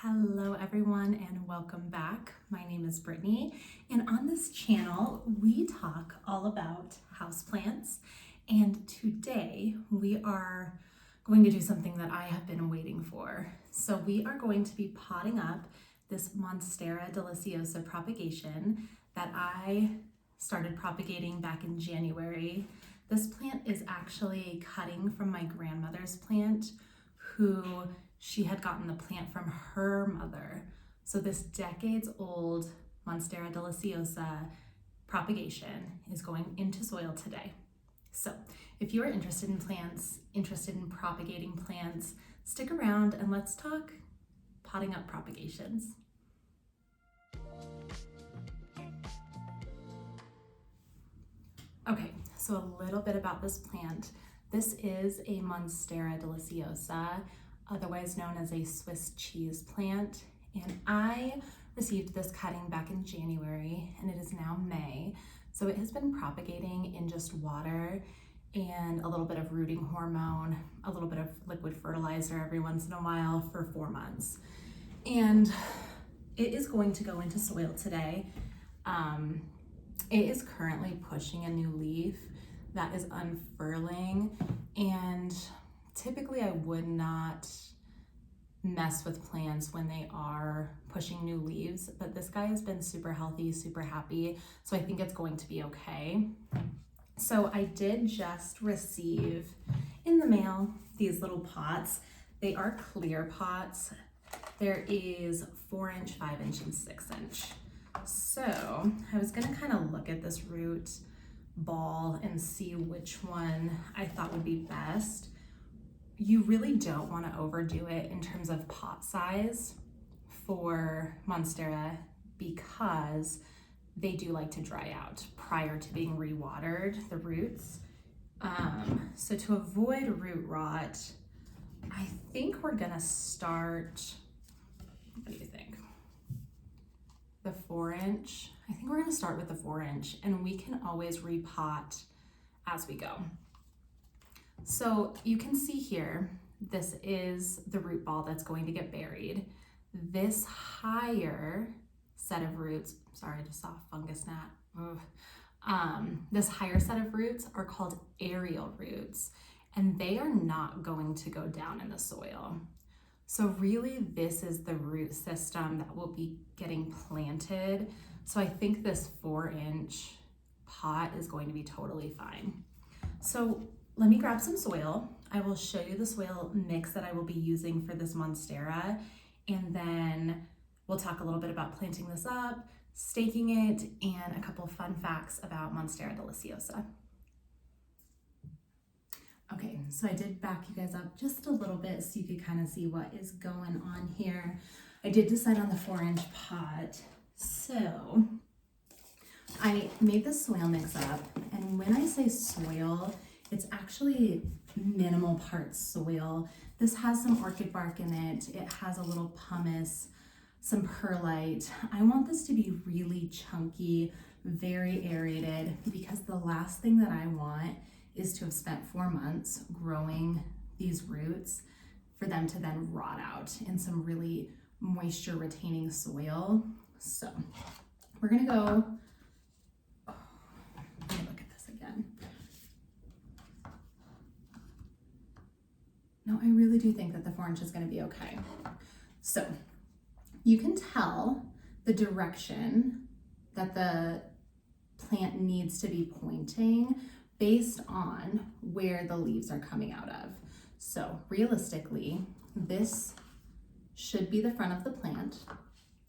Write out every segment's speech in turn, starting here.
Hello everyone and welcome back. My name is Brittany and on this channel we talk all about houseplants, and today we are going to do something that I have been waiting for. So we are going to be potting up this Monstera deliciosa propagation that I started propagating back in January. This plant is actually cutting from my grandmother's plant, who she had gotten the plant from her mother. So this decades old Monstera deliciosa propagation is going into soil today. So if you are interested in plants, interested in propagating plants, stick around and let's talk potting up propagations. Okay, so a little bit about this plant. This is a Monstera deliciosa, otherwise known as a Swiss cheese plant. And I received this cutting back in January and it is now May. So it has been propagating in just water and a little bit of rooting hormone, a little bit of liquid fertilizer every once in a while for 4 months. And it is going to go into soil today. It is currently pushing a new leaf that is unfurling, and typically I would not mess with plants when they are pushing new leaves, but this guy has been super healthy, super happy, so I think it's going to be okay. So I did just receive in the mail these little pots. They are clear pots. There is 4-inch, 5-inch, and 6-inch. So I was gonna kind of look at this root ball and see which one I thought would be best. You really don't want to overdo it in terms of pot size for Monstera because they do like to dry out prior to being rewatered, the roots. So to avoid root rot, I think we're gonna start, what do you think? The 4-inch. I think we're gonna start with the 4-inch and we can always repot as we go. So you can see here, this is the root ball that's going to get buried. This higher set of roots, sorry, I just saw a fungus gnat. This higher set of roots are called aerial roots, and they are not going to go down in the soil. So really this is the root system that will be getting planted. So I think this 4-inch pot is going to be totally fine. So let me grab some soil. I will show you the soil mix that I will be using for this Monstera, and then we'll talk a little bit about planting this up, staking it, and a couple fun facts about Monstera deliciosa. Okay, so I did back you guys up just a little bit so you could kind of see what is going on here. I did decide on the 4-inch pot. So I made the soil mix up, and when I say soil, it's actually minimal parts soil. This has some orchid bark in it. It has a little pumice, some perlite. I want this to be really chunky, very aerated, because the last thing that I want is to have spent 4 months growing these roots for them to then rot out in some really moisture retaining soil. So we're gonna go, let me look at this again. No, I really do think that the 4-inch is gonna be okay. So you can tell the direction that the plant needs to be pointing based on where the leaves are coming out of. So realistically, this should be the front of the plant,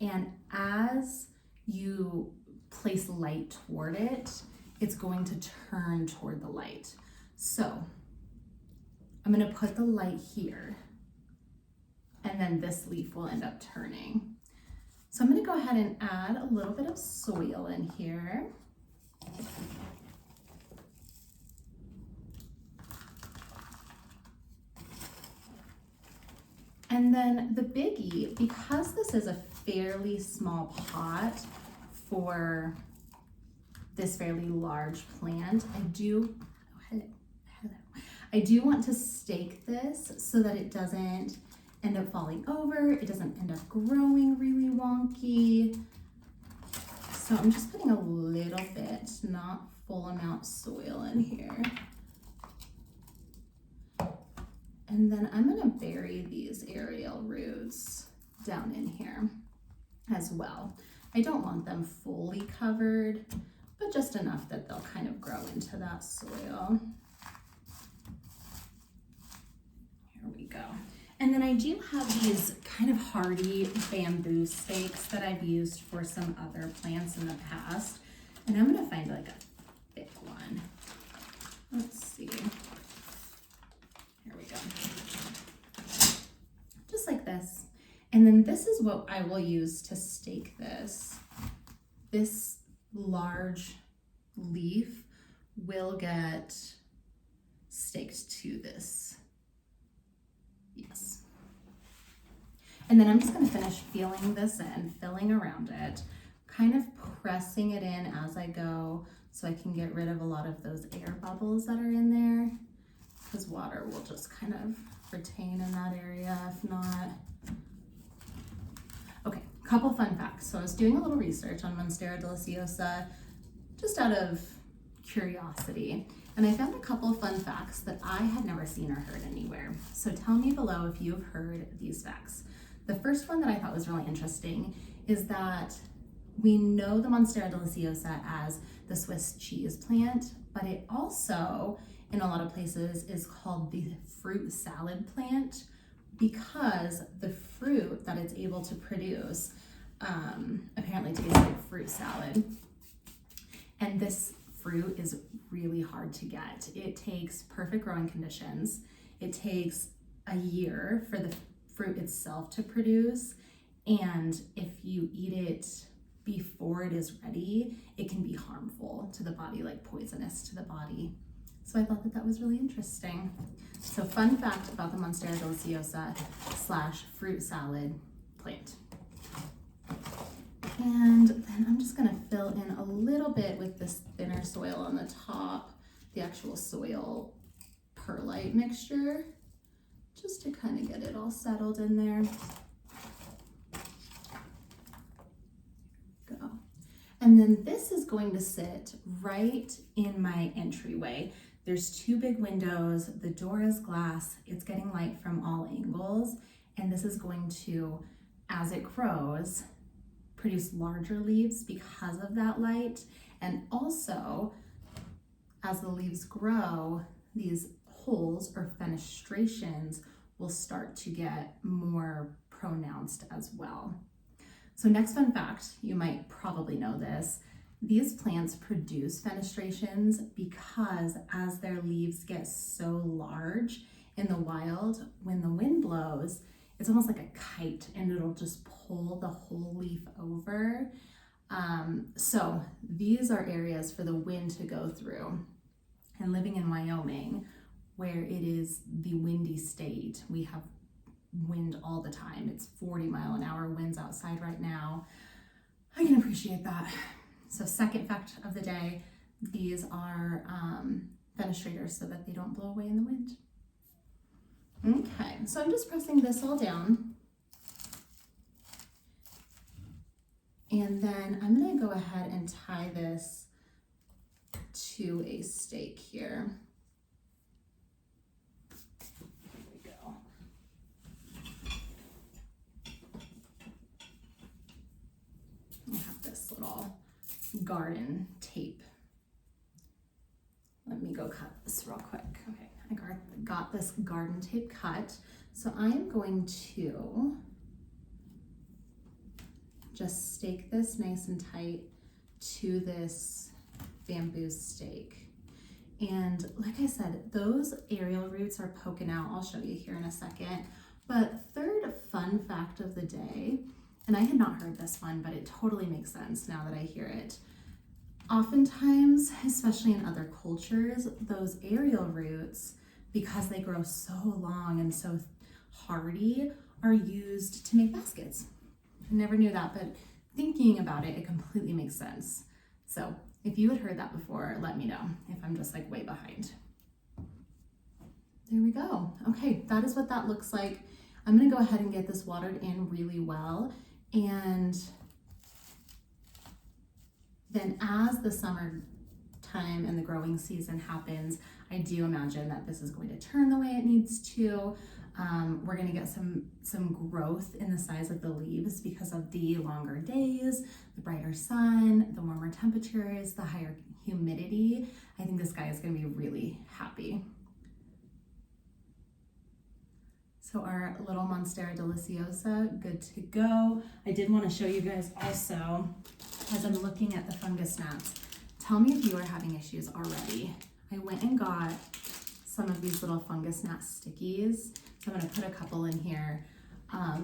and as you place light toward it, it's going to turn toward the light. So I'm gonna put the light here, and then this leaf will end up turning. So I'm gonna go ahead and add a little bit of soil in here. And then the biggie, because this is a fairly small pot for this fairly large plant, I do want to stake this so that it doesn't end up falling over. It doesn't end up growing really wonky. So I'm just putting a little bit, not full amount soil in here. And then I'm gonna bury these aerial roots down in here as well. I don't want them fully covered, but just enough that they'll kind of grow into that soil. Here we go. And then I do have these kind of hardy bamboo stakes that I've used for some other plants in the past. And I'm gonna find like a thick one. Let's see. Here we go. Just like this. And then this is what I will use to stake this. This large leaf will get staked to this. Yes. And then I'm just going to finish filling this in, filling around it, kind of pressing it in as I go so I can get rid of a lot of those air bubbles that are in there, because water will just kind of retain in that area if not. Okay, couple fun facts. So I was doing a little research on Monstera deliciosa just out of curiosity, and I found a couple of fun facts that I had never seen or heard anywhere. So tell me below if you've heard these facts. The first one that I thought was really interesting is that we know the Monstera deliciosa as the Swiss cheese plant, but it also, in a lot of places, is called the fruit salad plant because the fruit that it's able to produce apparently tastes like fruit salad. And this fruit is really hard to get. It takes perfect growing conditions. It takes a year for the fruit itself to produce. And if you eat it before it is ready, it can be harmful to the body, like poisonous to the body. So I thought that that was really interesting. So fun fact about the Monstera deliciosa / fruit salad plant. And then I'm just gonna fill in a little bit with this thinner soil on the top, the actual soil perlite mixture, just to kind of get it all settled in there. Go. And then this is going to sit right in my entryway. There's 2 big windows, the door is glass, it's getting light from all angles, and this is going to, as it grows, produce larger leaves because of that light. And also, as the leaves grow, these holes or fenestrations will start to get more pronounced as well. So next fun fact, you might probably know this, these plants produce fenestrations because as their leaves get so large in the wild, when the wind blows, it's almost like a kite and it'll just pull the whole leaf over. So these are areas for the wind to go through. And living in Wyoming, where it is the windy state, we have wind all the time. It's 40-mile-an-hour winds outside right now. I can appreciate that. So second fact of the day, these are fenestrators so that they don't blow away in the wind. Okay, so I'm just pressing this all down. And then I'm gonna go ahead and tie this to a stake here. There we go. I have this little garden tape. Let me go cut this real quick. Okay, I got this garden tape cut. So I am going to just stake this nice and tight to this bamboo stake. And like I said, those aerial roots are poking out. I'll show you here in a second. But third fun fact of the day, and I had not heard this one, but it totally makes sense now that I hear it. Oftentimes, especially in other cultures, those aerial roots, because they grow so long and so hardy, are used to make baskets. I never knew that, but thinking about it, it completely makes sense. So if you had heard that before, let me know if I'm just like way behind. There we go. Okay, that is what that looks like. I'm gonna go ahead and get this watered in really well, and then as the summer time and the growing season happens, I do imagine that this is going to turn the way it needs to. We're gonna get some growth in the size of the leaves because of the longer days, the brighter sun, the warmer temperatures, the higher humidity. I think this guy is gonna be really happy. So our little Monstera deliciosa, good to go. I did want to show you guys also, as I'm looking at the fungus gnats, tell me if you are having issues already. I went and got some of these little fungus gnat stickies. So I'm gonna put a couple in here,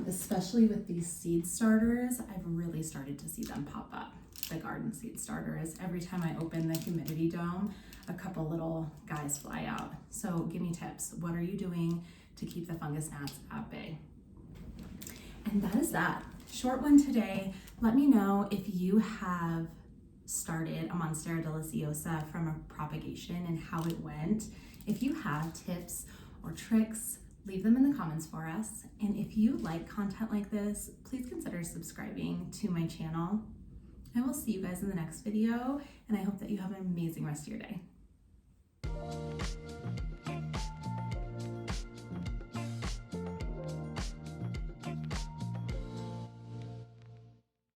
especially with these seed starters. I've really started to see them pop up, the garden seed starters. Every time I open the humidity dome, a couple little guys fly out. So give me tips. What are you doing to keep the fungus gnats at bay? And that is that. Short one today. Let me know if you have started a Monstera deliciosa from a propagation and how it went. If you have tips or tricks, leave them in the comments for us. And if you like content like this, please consider subscribing to my channel. I will see you guys in the next video, and I hope that you have an amazing rest of your day.